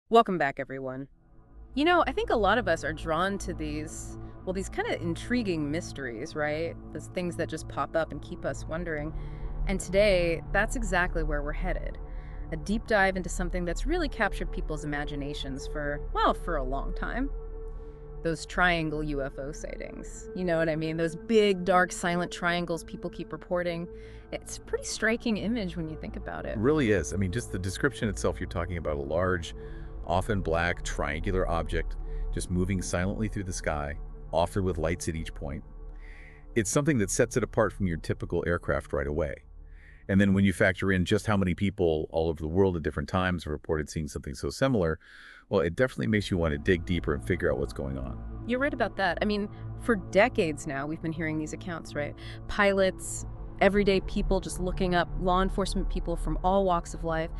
Welcome back, everyone. I think a lot of us are drawn to these kind of intriguing mysteries, right? Those things that just pop up and keep us wondering. And today, that's exactly where we're headed. A deep dive into something that's really captured people's imaginations for a long time. Those triangle UFO sightings. You know what I mean? Those big, dark, silent triangles people keep reporting. It's a pretty striking image when you think about it. Really is. I mean, just the description itself, you're talking about a large, often black, triangular object just moving silently through the sky, often with lights at each point. It's something that sets it apart from your typical aircraft right away. And then when you factor in just how many people all over the world at different times have reported seeing something so similar, well, it definitely makes you want to dig deeper and figure out what's going on. You're right about that. I mean, for decades now, we've been hearing these accounts, right? Pilots, everyday people just looking up law enforcement people from all walks of life.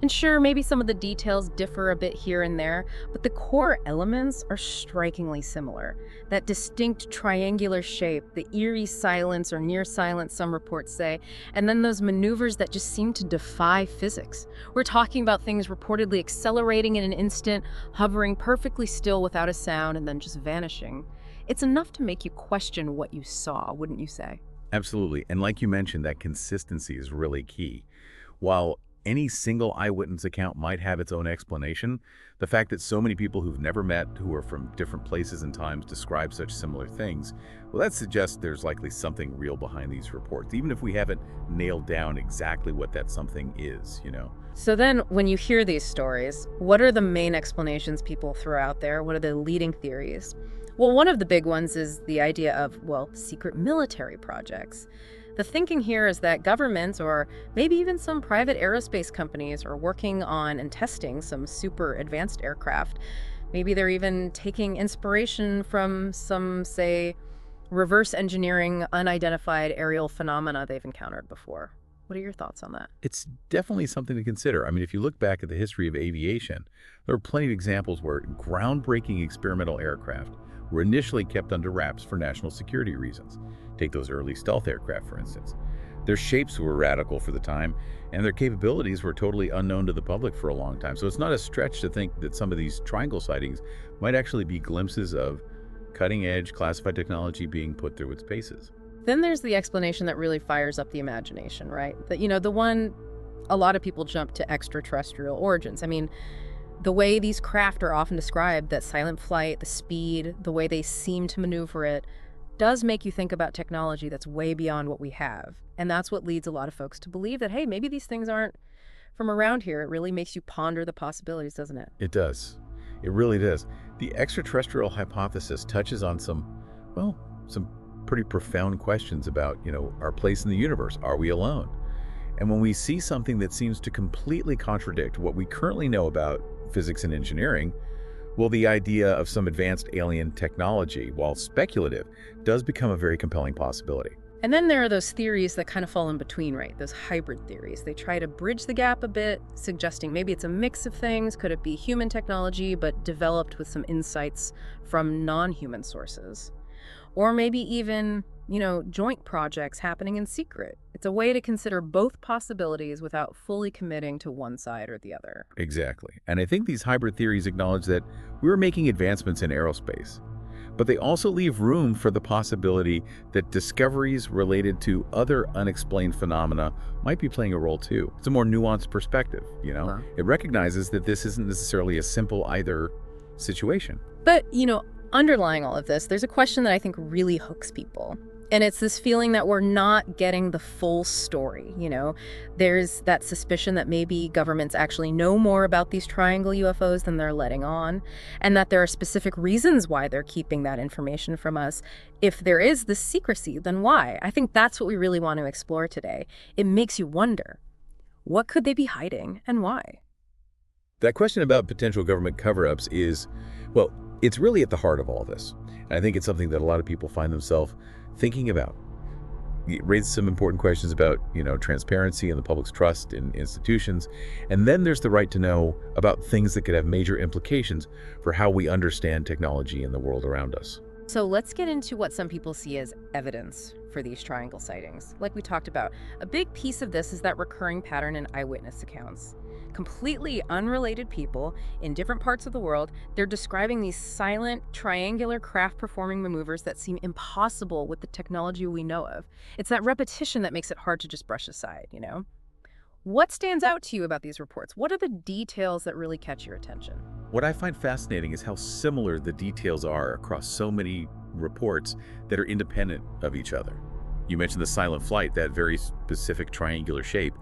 And sure, maybe some of the details differ a bit here and there, but the core elements are strikingly similar. That distinct triangular shape, the eerie silence or near silence, some reports say, and then those maneuvers that just seem to defy physics. We're talking about things reportedly accelerating in an instant, hovering perfectly still without a sound, and then just vanishing. It's enough to make you question what you saw, wouldn't you say? Absolutely. And like you mentioned, that consistency is really key. While any single eyewitness account might have its own explanation, the fact that so many people who've never met, who are from different places and times, describe such similar things, well, that suggests there's likely something real behind these reports, even if we haven't nailed down exactly what that something is. So then, when you hear these stories, what are the main explanations people throw out there? What are the leading theories? Well, one of the big ones is the idea of, secret military projects. The thinking here is that governments, or maybe even some private aerospace companies, are working on and testing some super advanced aircraft. Maybe they're even taking inspiration from some, say, reverse engineering unidentified aerial phenomena they've encountered before. What are your thoughts on that? It's definitely something to consider. I mean, if you look back at the history of aviation, there are plenty of examples where groundbreaking experimental aircraft were initially kept under wraps for national security reasons. Take those early stealth aircraft, for instance. Their shapes were radical for the time, and their capabilities were totally unknown to the public for a long time. So it's not a stretch to think that some of these triangle sightings might actually be glimpses of cutting-edge classified technology being put through its paces. Then there's the explanation that really fires up the imagination, right? The one a lot of people jump to extraterrestrial origins. I mean, the way these craft are often described, that silent flight, the speed, the way they seem to maneuver it, does make you think about technology that's way beyond what we have. And that's what leads a lot of folks to believe that, hey, maybe these things aren't from around here. It really makes you ponder the possibilities, doesn't it? It does. It really does. The extraterrestrial hypothesis touches on some pretty profound questions about, our place in the universe. Are we alone? And when we see something that seems to completely contradict what we currently know about physics and engineering, well, the idea of some advanced alien technology, while speculative, does become a very compelling possibility. And then there are those theories that kind of fall in between, right? Those hybrid theories. They try to bridge the gap a bit, suggesting maybe it's a mix of things. Could it be human technology, but developed with some insights from non-human sources? Or maybe even, joint projects happening in secret. It's a way to consider both possibilities without fully committing to one side or the other. Exactly. And I think these hybrid theories acknowledge that we're making advancements in aerospace, but they also leave room for the possibility that discoveries related to other unexplained phenomena might be playing a role too. It's a more nuanced perspective. Huh. It recognizes that this isn't necessarily a simple either situation. But, underlying all of this, there's a question that I think really hooks people. And it's this feeling that we're not getting the full story. There's that suspicion that maybe governments actually know more about these triangle UFOs than they're letting on, and that there are specific reasons why they're keeping that information from us. If there is this secrecy, then why? I think that's what we really want to explore today. It makes you wonder, what could they be hiding and why? That question about potential government cover-ups is, it's really at the heart of all this. And I think it's something that a lot of people find themselves thinking about. It raises some important questions about, transparency and the public's trust in institutions. And then there's the right to know about things that could have major implications for how we understand technology in the world around us. So let's get into what some people see as evidence for these triangle sightings. Like we talked about, a big piece of this is that recurring pattern in eyewitness accounts. completely unrelated people in different parts of the world. They're describing these silent, triangular craft performing maneuvers that seem impossible with the technology we know of. It's that repetition that makes it hard to just brush aside, you know? What stands out to you about these reports? What are the details that really catch your attention? What I find fascinating is how similar the details are across so many reports that are independent of each other. You mentioned the silent flight, that very specific triangular shape,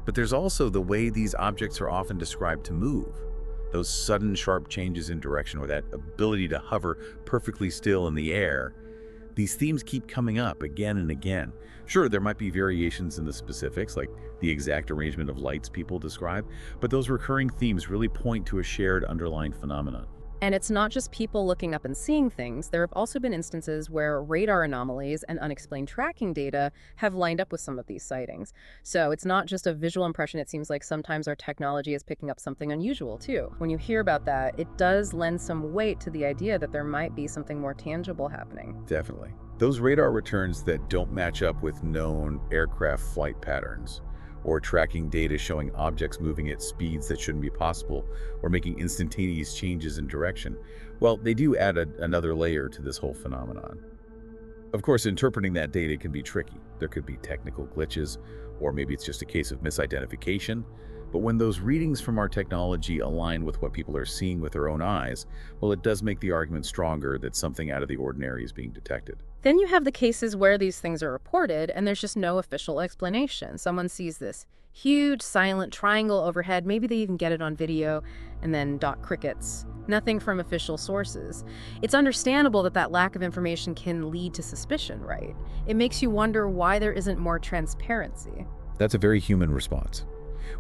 but there's also the way these objects are often described to move. Those sudden sharp changes in direction, or that ability to hover perfectly still in the air. These themes keep coming up again and again. Sure, there might be variations in the specifics, like the exact arrangement of lights people describe, but those recurring themes really point to a shared underlying phenomenon. And it's not just people looking up and seeing things. There have also been instances where radar anomalies and unexplained tracking data have lined up with some of these sightings. So it's not just a visual impression. It seems like sometimes our technology is picking up something unusual, too. When you hear about that, it does lend some weight to the idea that there might be something more tangible happening. Definitely. Those radar returns that don't match up with known aircraft flight patterns, or tracking data showing objects moving at speeds that shouldn't be possible, or making instantaneous changes in direction, well, they do add another layer to this whole phenomenon. Of course, interpreting that data can be tricky. There could be technical glitches, or maybe it's just a case of misidentification. But when those readings from our technology align with what people are seeing with their own eyes, well, it does make the argument stronger that something out of the ordinary is being detected. Then you have the cases where these things are reported and there's just no official explanation. Someone sees this huge silent triangle overhead, maybe they even get it on video, and then dot crickets. Nothing from official sources. It's understandable that that lack of information can lead to suspicion, right? It makes you wonder why there isn't more transparency. That's a very human response.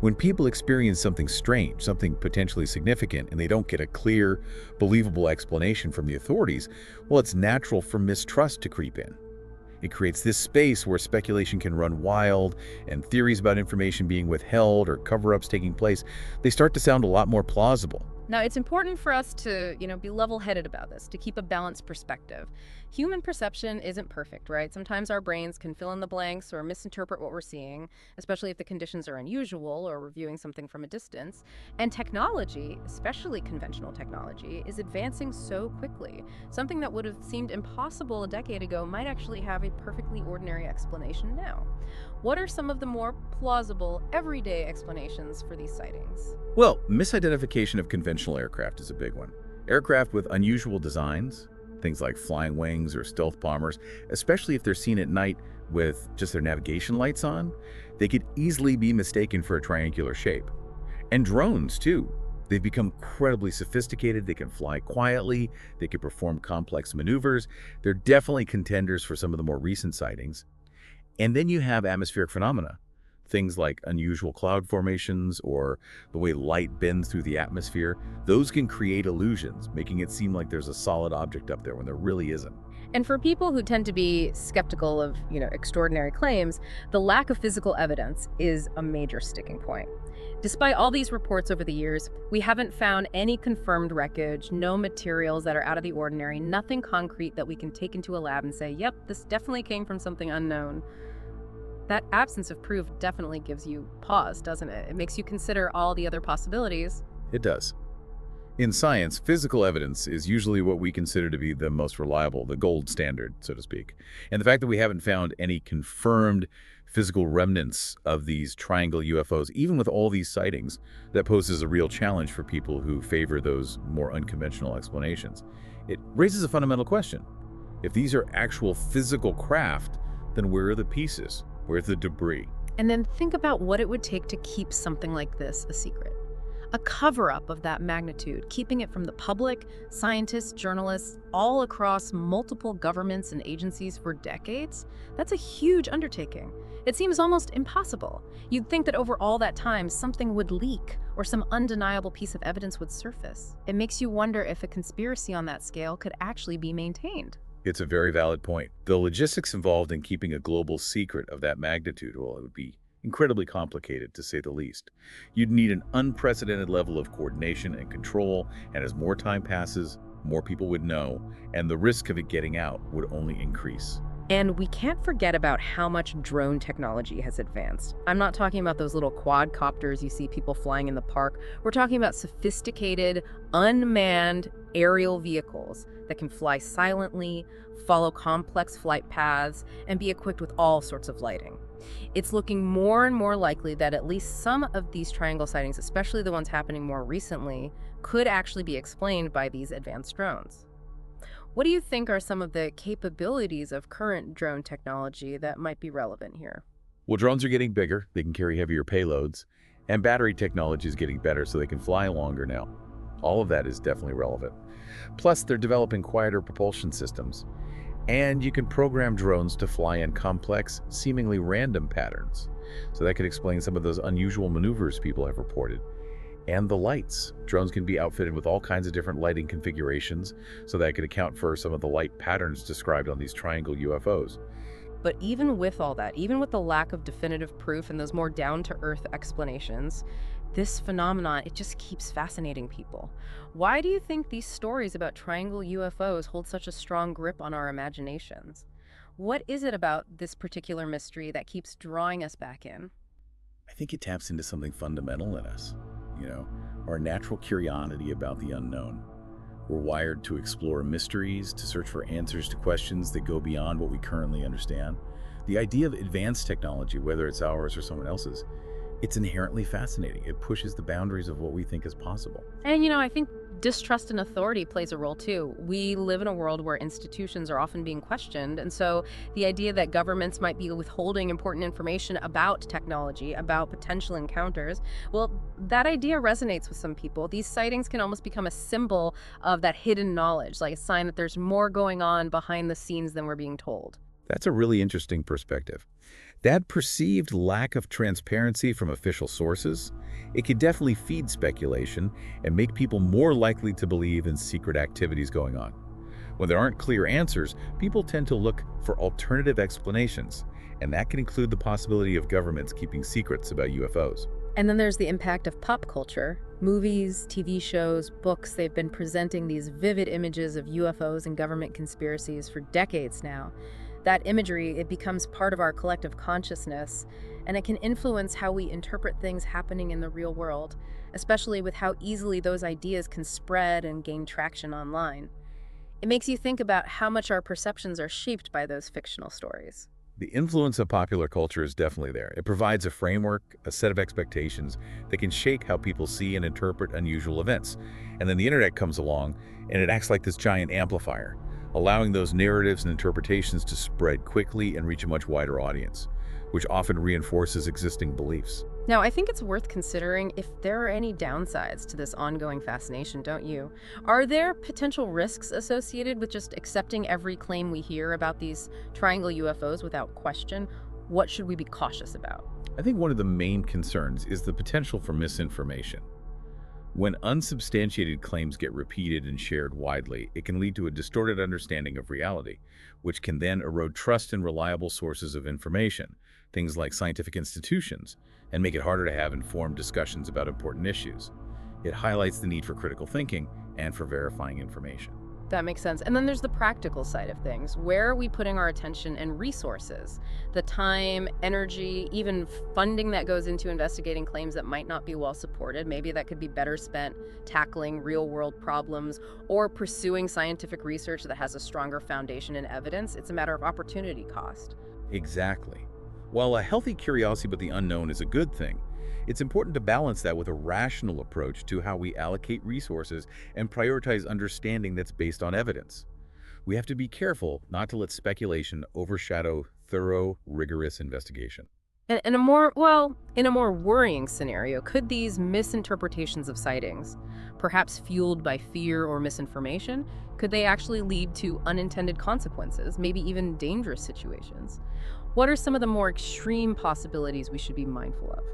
When people experience something strange, something potentially significant, and they don't get a clear, believable explanation from the authorities, well, it's natural for mistrust to creep in. It creates this space where speculation can run wild, and theories about information being withheld or cover-ups taking place, they start to sound a lot more plausible. Now, it's important for us to, be level-headed about this, to keep a balanced perspective. Human perception isn't perfect, right? Sometimes our brains can fill in the blanks or misinterpret what we're seeing, especially if the conditions are unusual or we're viewing something from a distance. And technology, especially conventional technology, is advancing so quickly. Something that would have seemed impossible a decade ago might actually have a perfectly ordinary explanation now. What are some of the more plausible, everyday explanations for these sightings? Well, misidentification of conventional aircraft is a big one. Aircraft with unusual designs, things like flying wings or stealth bombers, especially if they're seen at night with just their navigation lights on, they could easily be mistaken for a triangular shape. And drones, too. They've become incredibly sophisticated. They can fly quietly. They can perform complex maneuvers. They're definitely contenders for some of the more recent sightings. And then you have atmospheric phenomena. Things like unusual cloud formations or the way light bends through the atmosphere. Those can create illusions, making it seem like there's a solid object up there when there really isn't. And for people who tend to be skeptical of, extraordinary claims, the lack of physical evidence is a major sticking point. Despite all these reports over the years, we haven't found any confirmed wreckage, no materials that are out of the ordinary, nothing concrete that we can take into a lab and say, yep, this definitely came from something unknown. That absence of proof definitely gives you pause, doesn't it? It makes you consider all the other possibilities. It does. In science, physical evidence is usually what we consider to be the most reliable, the gold standard, so to speak. And the fact that we haven't found any confirmed physical remnants of these triangle UFOs, even with all these sightings, that poses a real challenge for people who favor those more unconventional explanations. It raises a fundamental question. If these are actual physical craft, then where are the pieces? Where's the debris? And then think about what it would take to keep something like this a secret. A cover-up of that magnitude, keeping it from the public, scientists, journalists, all across multiple governments and agencies for decades, that's a huge undertaking. It seems almost impossible. You'd think that over all that time, something would leak or some undeniable piece of evidence would surface. It makes you wonder if a conspiracy on that scale could actually be maintained. It's a very valid point. The logistics involved in keeping a global secret of that magnitude, well, it would be incredibly complicated, to say the least. You'd need an unprecedented level of coordination and control, and as more time passes, more people would know, and the risk of it getting out would only increase. And we can't forget about how much drone technology has advanced. I'm not talking about those little quadcopters you see people flying in the park. We're talking about sophisticated, unmanned aerial vehicles that can fly silently, follow complex flight paths, and be equipped with all sorts of lighting. It's looking more and more likely that at least some of these triangle sightings, especially the ones happening more recently, could actually be explained by these advanced drones. What do you think are some of the capabilities of current drone technology that might be relevant here? Well, drones are getting bigger, they can carry heavier payloads, and battery technology is getting better so they can fly longer now. All of that is definitely relevant. Plus, they're developing quieter propulsion systems, and you can program drones to fly in complex, seemingly random patterns. So that could explain some of those unusual maneuvers people have reported. And the lights. Drones can be outfitted with all kinds of different lighting configurations, so that could account for some of the light patterns described on these triangle UFOs. But even with all that, even with the lack of definitive proof and those more down-to-earth explanations, this phenomenon, it just keeps fascinating people. Why do you think these stories about triangle UFOs hold such a strong grip on our imaginations? What is it about this particular mystery that keeps drawing us back in? I think it taps into something fundamental in us, our natural curiosity about the unknown. We're wired to explore mysteries, to search for answers to questions that go beyond what we currently understand. The idea of advanced technology, whether it's ours or someone else's, it's inherently fascinating. It pushes the boundaries of what we think is possible. And, I think distrust in authority plays a role too. We live in a world where institutions are often being questioned. And so the idea that governments might be withholding important information about technology, about potential encounters, well, that idea resonates with some people. These sightings can almost become a symbol of that hidden knowledge, like a sign that there's more going on behind the scenes than we're being told. That's a really interesting perspective. That perceived lack of transparency from official sources, it could definitely feed speculation and make people more likely to believe in secret activities going on. When there aren't clear answers, people tend to look for alternative explanations, and that can include the possibility of governments keeping secrets about UFOs. And then there's the impact of pop culture. Movies, TV shows, books, they've been presenting these vivid images of UFOs and government conspiracies for decades now. That imagery, it becomes part of our collective consciousness, and it can influence how we interpret things happening in the real world, especially with how easily those ideas can spread and gain traction online. It makes you think about how much our perceptions are shaped by those fictional stories. The influence of popular culture is definitely there. It provides a framework, a set of expectations that can shape how people see and interpret unusual events. And then the internet comes along, and it acts like this giant amplifier, allowing those narratives and interpretations to spread quickly and reach a much wider audience, which often reinforces existing beliefs. Now, I think it's worth considering if there are any downsides to this ongoing fascination, don't you? Are there potential risks associated with just accepting every claim we hear about these triangle UFOs without question? What should we be cautious about? I think one of the main concerns is the potential for misinformation. When unsubstantiated claims get repeated and shared widely, it can lead to a distorted understanding of reality, which can then erode trust in reliable sources of information, things like scientific institutions, and make it harder to have informed discussions about important issues. It highlights the need for critical thinking and for verifying information. That makes sense. And then there's the practical side of things. Where are we putting our attention and resources? The time, energy, even funding that goes into investigating claims that might not be well supported. Maybe that could be better spent tackling real-world problems or pursuing scientific research that has a stronger foundation in evidence. It's a matter of opportunity cost. Exactly. While a healthy curiosity about the unknown is a good thing, it's important to balance that with a rational approach to how we allocate resources and prioritize understanding that's based on evidence. We have to be careful not to let speculation overshadow thorough, rigorous investigation. And in a more worrying scenario, could these misinterpretations of sightings, perhaps fueled by fear or misinformation, could they actually lead to unintended consequences, maybe even dangerous situations? What are some of the more extreme possibilities we should be mindful of?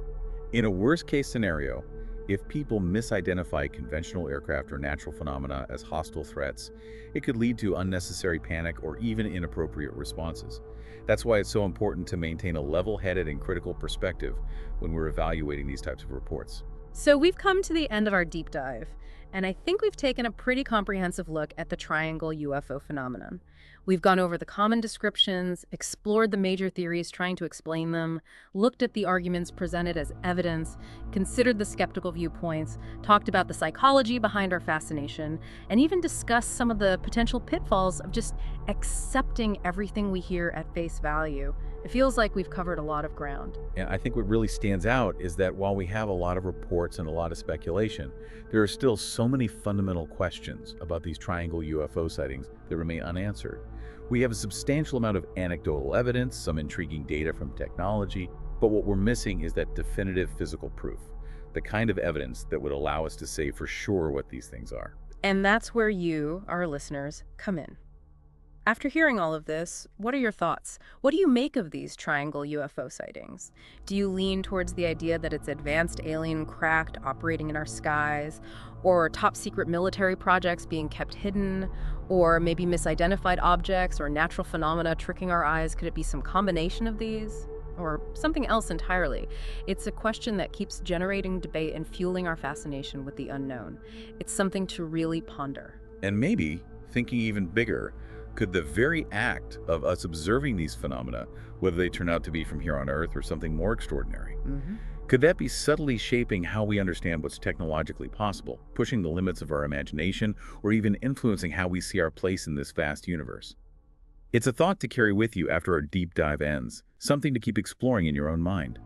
In a worst-case scenario, if people misidentify conventional aircraft or natural phenomena as hostile threats, it could lead to unnecessary panic or even inappropriate responses. That's why it's so important to maintain a level-headed and critical perspective when we're evaluating these types of reports. So we've come to the end of our deep dive, and I think we've taken a pretty comprehensive look at the triangle UFO phenomenon. We've gone over the common descriptions, explored the major theories trying to explain them, looked at the arguments presented as evidence, considered the skeptical viewpoints, talked about the psychology behind our fascination, and even discussed some of the potential pitfalls of just accepting everything we hear at face value. It feels like we've covered a lot of ground. And I think what really stands out is that while we have a lot of reports and a lot of speculation, there are still so many fundamental questions about these triangle UFO sightings that remain unanswered. We have a substantial amount of anecdotal evidence, some intriguing data from technology, but what we're missing is that definitive physical proof, the kind of evidence that would allow us to say for sure what these things are. And that's where you, our listeners, come in. After hearing all of this, what are your thoughts? What do you make of these triangle UFO sightings? Do you lean towards the idea that it's advanced alien craft operating in our skies, or top secret military projects being kept hidden, or maybe misidentified objects or natural phenomena tricking our eyes? Could it be some combination of these? Or something else entirely? It's a question that keeps generating debate and fueling our fascination with the unknown. It's something to really ponder. And maybe, thinking even bigger, could the very act of us observing these phenomena, whether they turn out to be from here on Earth or something more extraordinary, could that be subtly shaping how we understand what's technologically possible, pushing the limits of our imagination, or even influencing how we see our place in this vast universe? It's a thought to carry with you after our deep dive ends, something to keep exploring in your own mind.